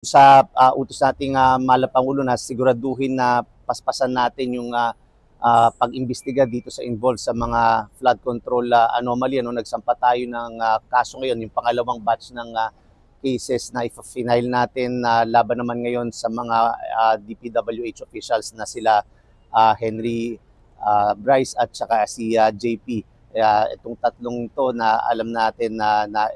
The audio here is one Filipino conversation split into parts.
sa utos nating mahal na Pangulo na siguraduhin na paspasan natin yung pag-imbestiga dito sa involved sa mga flood control anomaly. Nagsampa tayo ng kaso ngayon, yung pangalawang batch ng cases na i-file natin laban naman ngayon sa mga DPWH officials na sila Henry Bryce at saka si JP. Itong tatlong to na alam natin na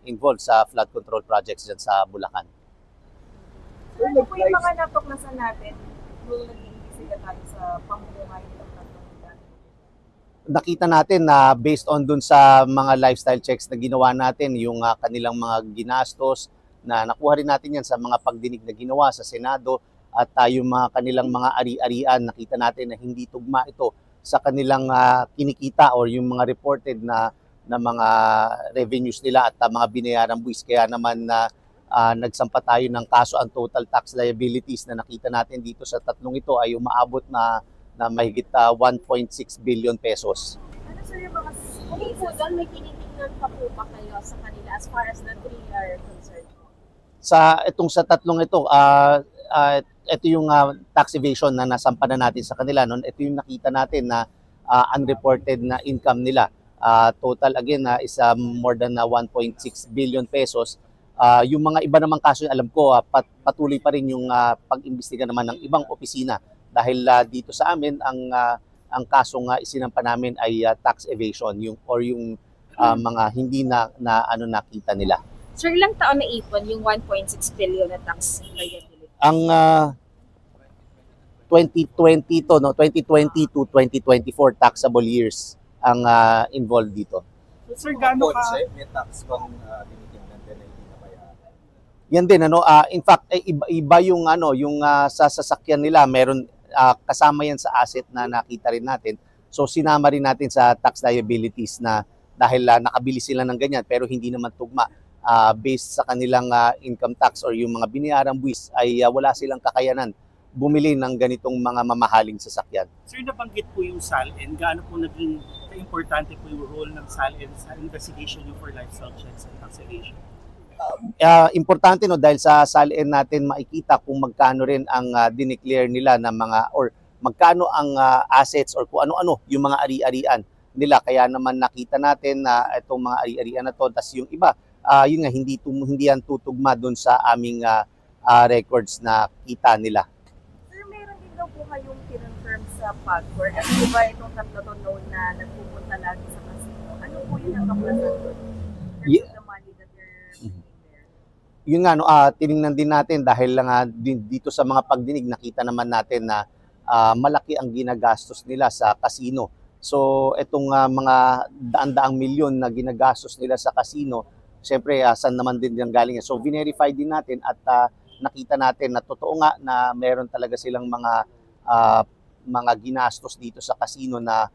involved sa flood control projects dyan sa Bulacan. Ano po yung mga natuklasan natin nung nag-iimbestiga tayo sa pamumuhay ng tatlong ito? Nakita natin na based on dun sa mga lifestyle checks na ginawa natin, yung kanilang mga ginastos, na nakuha rin natin yan sa mga pagdinig na ginawa sa Senado, at yung mga kanilang mga ari-arian, nakita natin na hindi tugma ito sa kanilang kinikita or yung mga reported na mga revenues nila at mga binayarang buwis. Kaya naman nagsampa tayo ng kaso. Ang total tax liabilities na nakita natin dito sa tatlong ito ay umaabot na mahigit 1.6 billion pesos. Ano sir yung mga kung po doon may tinitingnan pa po ba kayo sa kanila as far as the three are concerned? Sa tatlong ito, ito yung tax evasion na nasampa na natin sa kanila. Ito yung nakita natin na unreported na income nila. Total again is more than 1.6 billion pesos. Yung mga iba namang kaso, alam ko, patuloy pa rin yung pag-imbestiga naman ng ibang opisina. Dahil dito sa amin, ang kasong isinampa namin ay tax evasion yung mga hindi nakita nila. Sir, ilang taon na ipon yung 1.6 billion na tax liability? Ang 2020 to 2024 taxable years ang involved dito. Sir, gaano ka? May tax kung tinitingnan din na hindi nabayaran. Yan din in fact iba yung yung sa sasakyan nila, meron kasama yan sa asset na nakita rin natin. So sinama rin natin sa tax liabilities na dahil nakabili sila ng ganyan pero hindi naman tugma based sa kanilang income tax or yung mga binayarang buwis ay wala silang kakayanan bumili ng ganitong mga mamahaling sasakyan. Sir, nabanggit po yung SALN. Gaano po naging importante po yung role ng SALN sa investigation nyo for lifestyle checks and tax evasion? Importante dahil sa SALN natin makikita kung magkano rin ang dineclare nila na mga or magkano ang assets or kung ano-ano yung mga ari-arian nila. Kaya naman nakita natin na itong mga ari-arian na to, tas yung iba yun nga hindi yan tutugma doon sa aming records na kita nila. Sir, meron din daw po kayong kinonfirm sa PAGCOR. At di ba itong tatlo to known na nagpupunta lagi sa casino? Ano po yun ang kaplasan doon? The money that they're bringing there? Yun nga, tiningnan din natin dahil lang dito sa mga pagdinig, nakita naman natin na malaki ang ginagastos nila sa casino. So itong mga daan-daang milyon na ginagastos nila sa casino, siyempre saan naman din yung galing. So verify din natin at nakita natin na totoo nga na meron talaga silang mga ginastos dito sa casino na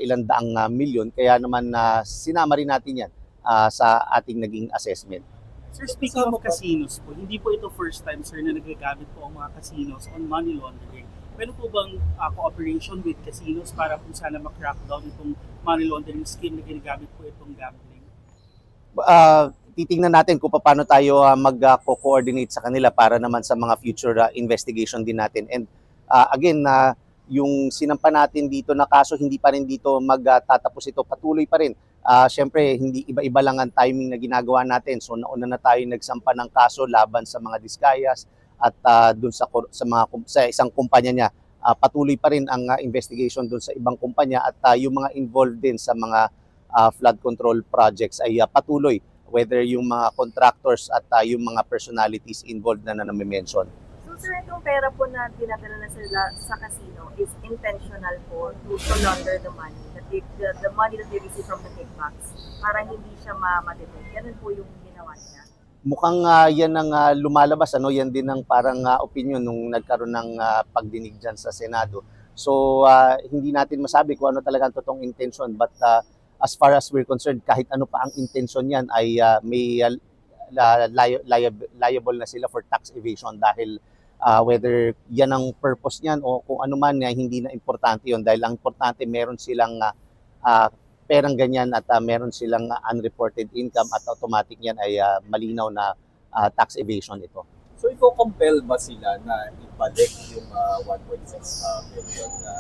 ilang daang milyon. Kaya naman sinama rin natin yan sa ating naging assessment. Sir, speaking of casinos po, hindi po ito first time, sir, na nagagamit po ang mga casinos on money laundering. Meron po bang cooperation with casinos para kung sana ma-crackdown itong money laundering scheme na ginagamit po itong gambling? Titingnan natin kung paano tayo mag-coordinate sa kanila para naman sa mga future investigation din natin. And again, yung sinampa natin dito na kaso, hindi pa rin dito magtatapos ito. Patuloy pa rin. Siyempre, hindi iba-iba lang ang timing na ginagawa natin. So nauna na tayo nagsampa ng kaso laban sa mga diskayas at dun sa isang kumpanya niya. Patuloy pa rin ang investigation dun sa ibang kumpanya at yung mga involved din sa mga flood control projects ay patuloy, whether yung mga contractors at yung mga personalities involved na nami-mention. So sir, itong pera po na dinadala na sila sa casino is intentional po to launder the money, the money that they receive from the kickbacks, para hindi siya ma-detect. Ganun po yung ginawa niya. Mukhang yan ang lumalabas, yan din ang parang opinion nung nagkaroon ng pagdinig dyan sa Senado. So hindi natin masabi kung ano talaga ang totoong intention, but as far as we're concerned, kahit ano pa ang intention yan ay may liable na sila for tax evasion dahil whether yan ang purpose niyan o kung ano man, hindi na importante yon dahil ang importante meron silang perang ganyan at meron silang unreported income at automatic yan ay malinaw na tax evasion ito. So i-compel ba sila na ibalik yung 1.6 billion na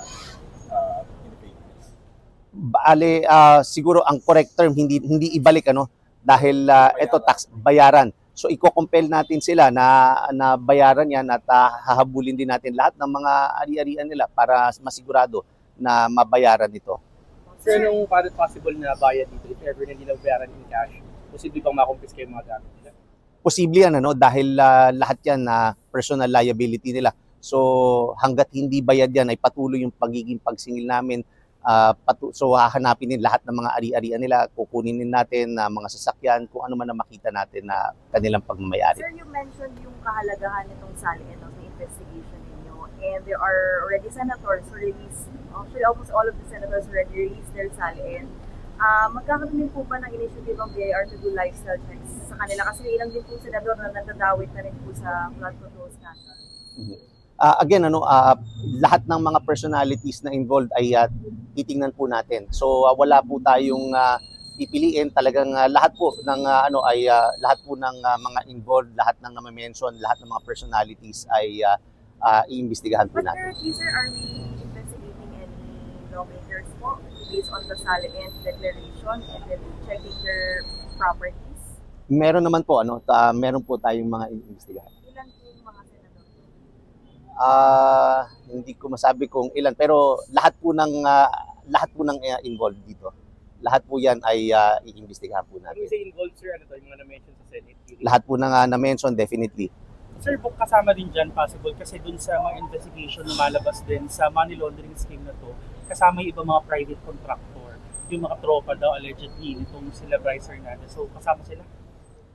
Bale, siguro ang correct term hindi ibalik dahil ito tax bayaran. So iko-compel natin sila na bayaran yan at hahabulin din natin lahat ng mga ari-arian nila para masigurado na mabayaran ito. Sir, anong possible na bayad dito if ever na hindi nabayaran in cash? Posible bang makumpis kayo mga gamit nila? Posible yan dahil lahat yan na personal liability nila. So hanggat hindi bayad yan ay patuloy yung pagiging pagsingil namin. So hahanapin din lahat ng mga ari-arian nila, kukunin din natin na mga sasakyan, kung ano man na makita natin na kanilang pagmamayari. Sir, you mentioned yung kahalagahan nitong SALN ng investigation ninyo, and there are already senators who released, actually almost all of the senators already released their SALN. Magkakaroon din po ba ng initiative ng BIR to do lifestyle checks sa kanila? Kasi ilang din po senador na nagdadawit na rin po sa flood control scandal. Again, lahat ng mga personalities na involved ay titingnan po natin. So wala po tayong pipiliin, talagang lahat po ng lahat po ng mga involved, lahat ng na-mention, lahat ng mga personalities ay iimbestigahan po natin. But currently, sir, are we investigating any lawmakers po based on the SALN declaration and then checking their properties? Meron naman po meron po tayong mga iimbestigahan. Ilan po yung mga senador? Hindi ko masabi kung ilan, pero lahat po ng involved dito. Lahat po yan ay iimbestigahan po Ano natin. yung say involved, sir? Ano to, yung mga na-mention sa Senate? Lahat po na na-mention, definitely. Sir, kasama din dyan possible kasi dun sa mga investigation lumalabas din sa money laundering scheme na to, kasama yung ibang mga private contractor, yung mga tropa daw allegedly nitong sila Bryce Hernandez. So kasama sila?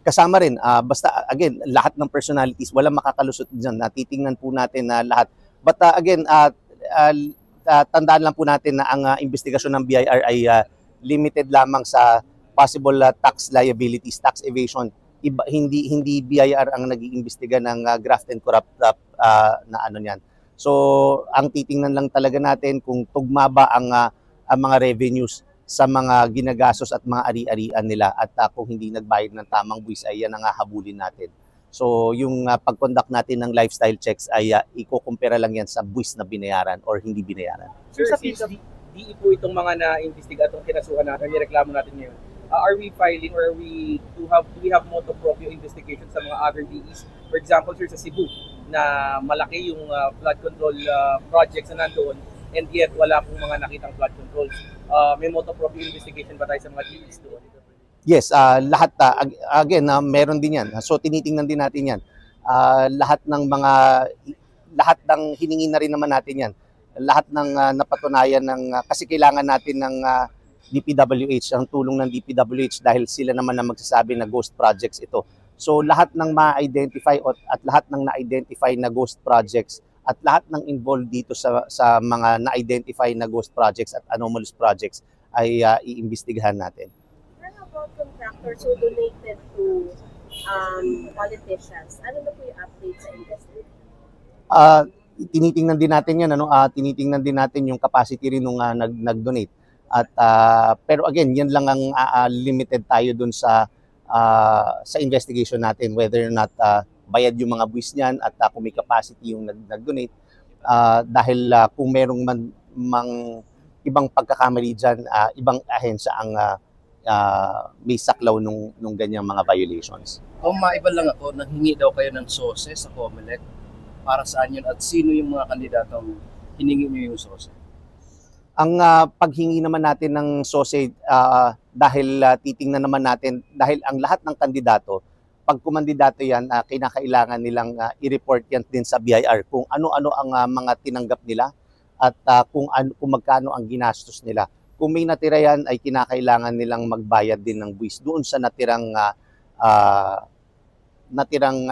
Kasama rin, basta again, lahat ng personalities, walang makakalusot dyan. Titingnan po natin na lahat. But again, tandaan lang po natin na ang investigasyon ng BIR ay limited lamang sa possible tax liabilities, tax evasion. Hindi BIR ang nag-iimbestiga ng graft and corrupt na niyan. So ang titingnan lang talaga natin kung tugma ba ang mga revenues sa mga ginagastos at mga ari-arian nila, at kung hindi nagbayad ng tamang buwis ay yan ang habulin natin. So yung pag-conduct natin ng lifestyle checks ay ikukumpara lang yan sa buwis na binayaran or hindi binayaran. Sir, sa DE po itong mga na-investiga itong kinasuhan natin, nireklamo natin ngayon. Are we filing or do we have motu proprio investigation sa mga other DEs? For example, sir, sa Cebu, na malaki yung flood control projects na nandoon, and yet wala pong mga nakitang flood controls. May motu proprio investigation ba tayo sa mga DEs doon? Yes, lahat again meron din yan. So tinitingnan din natin yan. Lahat ng hiningi na rin naman natin yan. Lahat ng napatunayan kasi kailangan natin ng DPWH, ang tulong ng DPWH dahil sila naman na magsasabi na ghost projects ito. So lahat ng ma-identify at lahat ng na-identify na ghost projects at lahat ng involved dito sa mga na-identify na ghost projects at anomalous projects ay iimbestigahan natin. What about contractors who donated to politicians? Ano na po yung update sa investigation? Tinitingnan din natin yan, tinitingnan din natin yung capacity rin nung nag-donate. At pero again, yan lang ang limited tayo dun sa investigation natin, whether or not bayad yung mga buwis niyan at kung may capacity yung nag-donate. Dahil kung merong ibang pagkakamali dyan, ibang ahensya ang may saklaw nung ganyang mga violations. Kung maiba lang ako, nanghingi daw kayo ng SOSE sa COMELEC. Para saan yun at sino yung mga kandidatong hiningi nyo yung SOSE? Ang paghingi naman natin ng SOSE dahil titingnan naman natin, dahil ang lahat ng kandidato, pag kumandidato yan, kinakailangan nilang i-report yan din sa BIR kung ano-ano ang mga tinanggap nila at kung magkano ang ginastos nila. Kung may natira yan, ay kinakailangan nilang magbayad din ng buwis doon sa natirang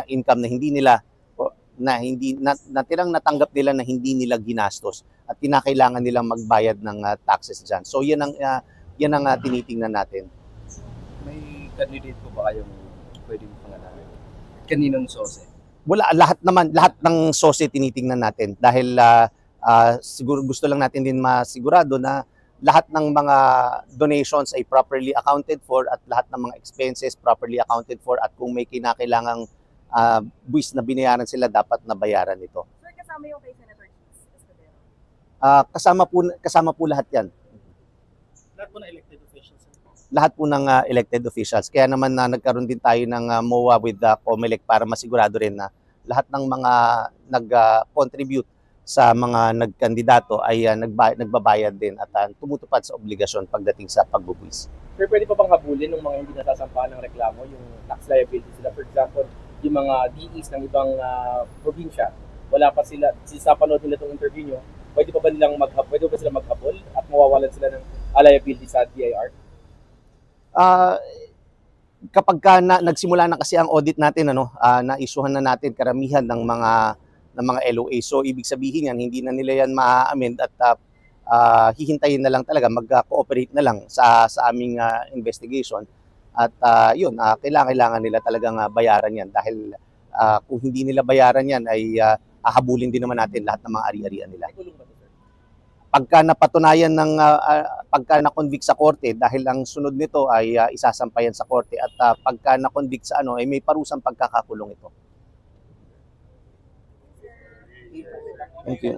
income na natirang natanggap nila na hindi nila ginastos at kinakailangan nilang magbayad ng taxes dyan. So yan ang tinitingnan natin. May candidate po ba kayong pwedeng pangalanan? Kaninong SOSE? Wala, lahat ng SOSE tinitingnan natin dahil siguro gusto lang natin din masigurado na lahat ng mga donations ay properly accounted for at lahat ng mga expenses properly accounted for at kung may kinakailangang buwis na binayaran sila, dapat nabayaran ito. Sir, kasama yung kay Senator Cheese Escudero? Kasama po lahat yan. Lahat po na elected officials, sir. Lahat po ng elected officials. Kaya naman nagkaroon din tayo ng MOA with the COMELEC para masigurado rin na lahat ng mga nag-contribute sa mga nagkandidato ay nagbabayad din at tumutupad sa obligasyon pagdating sa pagbubuwis. Sir, pwede pa bang habulin ng mga hindi nasasampahan ng reklamo yung tax liability sila? For example, yung mga DEs ng ibang probinsya, wala pa sila, sa panood nila itong interview nyo, pwede pa ba sila maghabol at mawawalan sila ng liability sa DIR? Kapag nagsimula na kasi ang audit natin, na-issuehan na natin karamihan ng mga LOA. So ibig sabihin yan, hindi na nila yan ma-amend at hihintayin na lang talaga, mag-cooperate na lang sa aming investigation. At kailangan nila talagang bayaran yan dahil kung hindi nila bayaran yan ay hahabulin din naman natin lahat ng mga ari-arian nila. Pagka napatunayan pagka na-convict sa korte, dahil ang sunod nito ay isasampayan sa korte at pagka na-convict sa ay may parusang pagkakakulong ito. Thank you.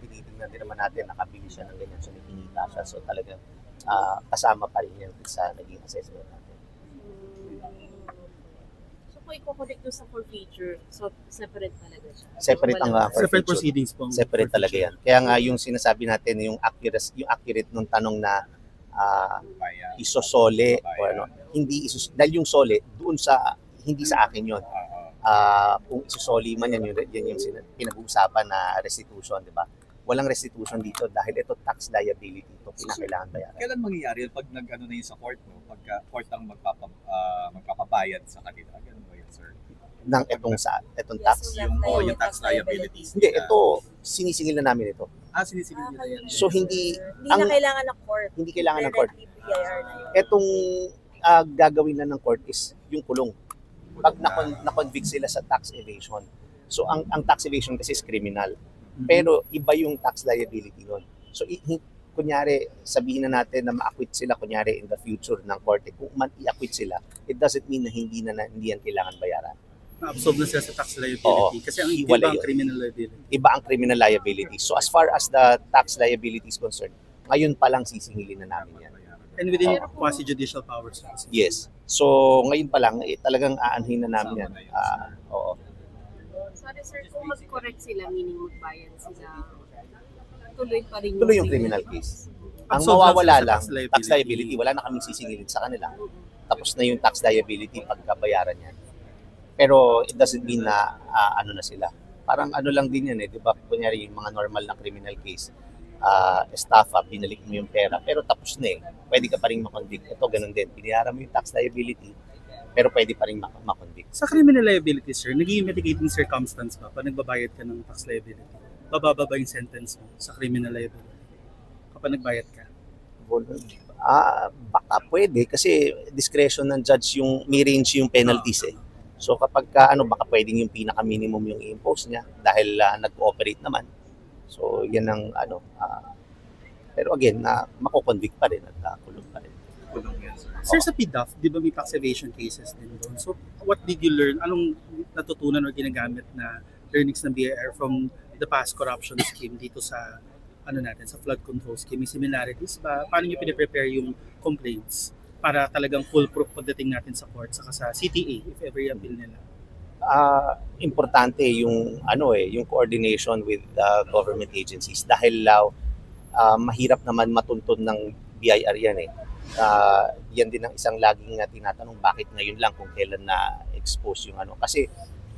Tinitingnan din naman natin, nakabili siya ng ganyan, so nakinita siya. So talagang kasama pa rin yan sa naging assessment natin. So kung i-connect doon sa forfeiture, so separate talaga siya? Separate ang Separate proceedings po. Separate talaga yan. Kaya nga yung sinasabi natin, yung accurate nung tanong na isosole o hindi dahil yung sole doon sa hindi sa akin yon. Kung isusoli man yan yung pinag-uusapan na restitution, di ba? Walang restitution dito dahil ito tax liability, ito pinakailangan bayaran. Kailan mangyayari pag na yun sa court, pagka court ang magpapabayad sa kanila? Ganun ba yun, sir? Itong tax? Yung tax liabilities. Hindi, ito, sinisingil na namin ito. Sinisingil nila yan. So hindi na kailangan ng court. Hindi kailangan ng court. BIR na yun. Itong gagawin na ng court is yung kulong. Pag na-convict sila sa tax evasion. So ang tax evasion kasi is criminal. Pero iba yung tax liability nun. So kunyari, sabihin na natin na ma-acquit sila kunyari in the future ng korte. Kung man i-acquit sila, it doesn't mean na hindi yan kailangan bayaran. Na-absorb na sila sa tax liability. Oo, Kasi ang iba ang criminal liability. Iba ang criminal liability. So as far as the tax liability is concerned, ngayon pa lang sisingilin na namin yan. And within quasi-judicial powers. Yes. So ngayon pa lang, talagang aanhin na namin yan. Oo. Sorry sir, kung mag-correct sila, meaning magbayad sila, tuloy pa rin Tuloy yung criminal case. Ang Absorb mawawala lang lang, sila sa tax liability, wala na kaming sisingilin sa kanila. Tapos na yung tax liability pagkabayaran yan. Pero it doesn't mean na na sila. Parang lang din yan di ba? Kunyari yung mga normal na criminal case, estafa, binalik mo yung pera, pero tapos na pwede ka pa rin makonvict. Ito ganun din, binayaran mo yung tax liability, pero pwede pa rin makonvict. Sa criminal liability, sir, naging mitigating circumstance pa pag nagbabayad ka ng tax liability? Bababa ba yung sentence mo sa criminal liability kapag nagbayad ka? Baka pwede kasi discretion ng judge yung may range yung penalties So kapag baka pwedeng yung pinaka-minimum yung i-impose niya dahil nag-ooperate naman. So yan ang pero again, mako-convict pa rin at kulong pa rin. Kulong yan, sir. Sir, sa PDAF, di ba may tax evasion cases din doon? So what did you learn? Anong natutunan o ginagamit na learnings ng BIR from the past corruption scheme dito sa sa flood control scheme? May similarities ba? Paano nyo pinaprepare yung complaints para talagang foolproof pagdating natin sa court saka sa CTA if ever i-appeal nila? Importante yung yung coordination with government agencies dahil mahirap naman matuntun ng BIR yan yan din ang isang laging tinatanong, bakit ngayon lang kung kailan na-expose yung kasi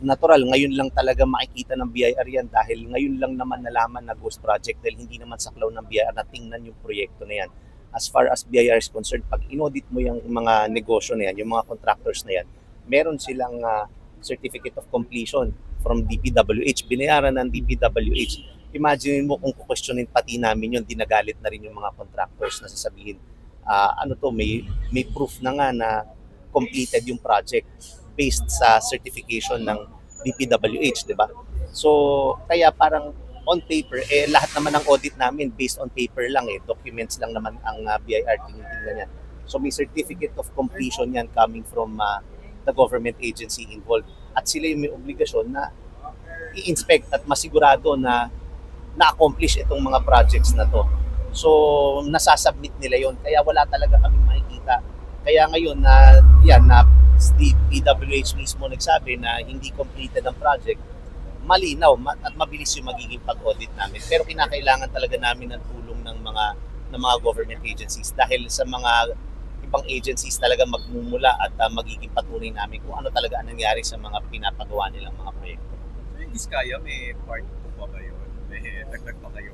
natural ngayon lang talaga makikita ng BIR yan dahil ngayon lang naman nalaman na ghost project dahil hindi naman saklaw ng BIR na tingnan yung proyekto na yan. As far as BIR is concerned, pag inaudit mo yung mga negosyo na yan, yung mga contractors na yan, meron silang certificate of completion from DPWH, binayaran ng DPWH. Imagine mo kung questionin pati namin yun, dinagalit na rin yung mga contractors na sasabihin, may proof na nga na completed yung project based sa certification ng DPWH, di ba? So, kaya parang on paper, lahat naman ng audit namin based on paper lang documents lang naman ang BIR tinitingnan niya. So may certificate of completion yan coming from the government agency involved. At sila yung may obligasyon na i-inspect at masigurado na na-accomplish itong mga projects na to. So nasasubmit nila yon, kaya wala talaga kaming makikita. Kaya ngayon na PWH mismo nagsabi na hindi completed ang project, malinaw at mabilis yung magiging pag-audit namin. Pero kinakailangan talaga namin ng tulong ng mga government agencies dahil sa mga ibang agencies talaga magmumula at magiging patunay namin kung ano talaga ang nangyari sa mga pinapagawa nilang mga proyekto. So yung Diskaya, may part po ba yun? May dagdag pa kayo?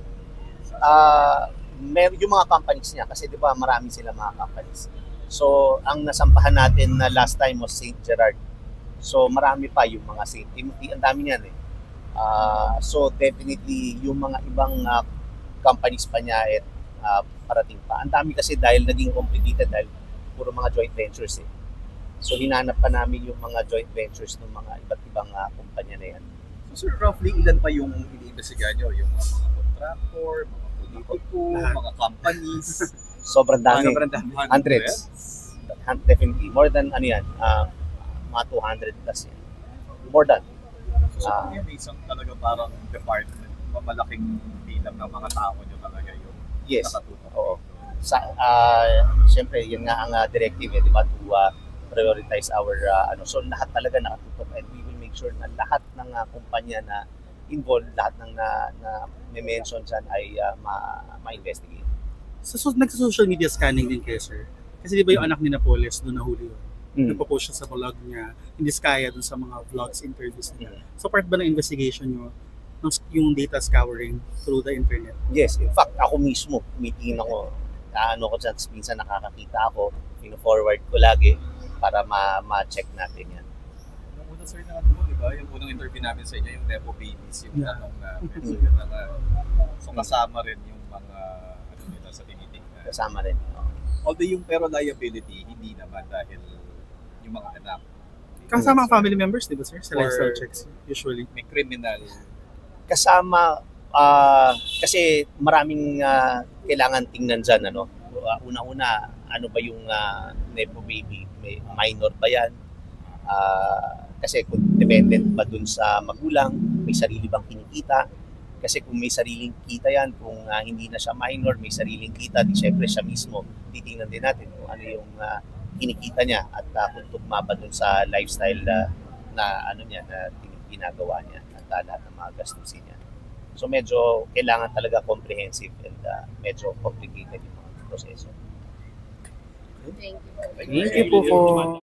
Yung mga companies niya, kasi di ba marami sila mga companies. So ang nasampahan natin na last time was St. Gerard. So marami pa yung mga St. Timothy, ang dami niyan so definitely yung mga ibang companies pa niya parating pa. Ang dami kasi dahil naging complicated dahil puro mga joint ventures So hinanap pa namin yung mga joint ventures ng mga iba't ibang kumpanya na yan. So sir, roughly ilan pa yung iniimbestigahan nyo? Yung mga contractor, mga politiko, mga companies? Sobrang dami. Sobrang dami. Hundreds. Definitely. More than mga 200 plus yan. More than. So yan, isang talaga parang department, malaking bilang ng mga tao nyo talaga yung nakatutok. Oo. Siyempre, yun nga ang directive, di ba, to prioritize our, so lahat talaga nakatutok and we will make sure na lahat ng kumpanya na involved, lahat ng na mention dyan ay ma-investigate. So nagsa-social media scanning din kayo, sir? Kasi di ba yung anak ni Napoles doon nahuli yun? Nagpo-post siya sa vlog niya, hindi Diskaya dun sa mga vlogs, interviews niya. So part ba ng investigation nyo yung data scouring through the internet? Yes, in fact, ako mismo, meeting ako, ko dyan, minsan nakakakita ako, pino-forward ko lagi para ma-check natin yan. Nung una sir na di ba, yung unang interview namin sa inyo, yung Nepo Babies, yung tanong namin. So kasama rin yung mga, nila sa tinitingnan. Kasama rin. Although yung pero liability, hindi naman dahil yung mga anak. Kasama ang family members, di ba sir? Sa lifestyle checks, usually. May criminal. Kasama, kasi maraming kailangan tingnan dyan, Una-una, ano ba yung Nepo Baby? May minor ba yan? Kasi kung dependent ba dun sa magulang, may sarili bang kinikita? Kasi kung may sariling kita yan, kung hindi na siya minor, may sariling kita, di syempre siya mismo, titingnan din natin kung ano yung kinikita niya at kung tugma ba dun sa lifestyle na ginagawa niya at lahat ng mga gastusin niya. So medyo kailangan talaga comprehensive and medyo complicated yung mga proseso. Thank you. Thank you po.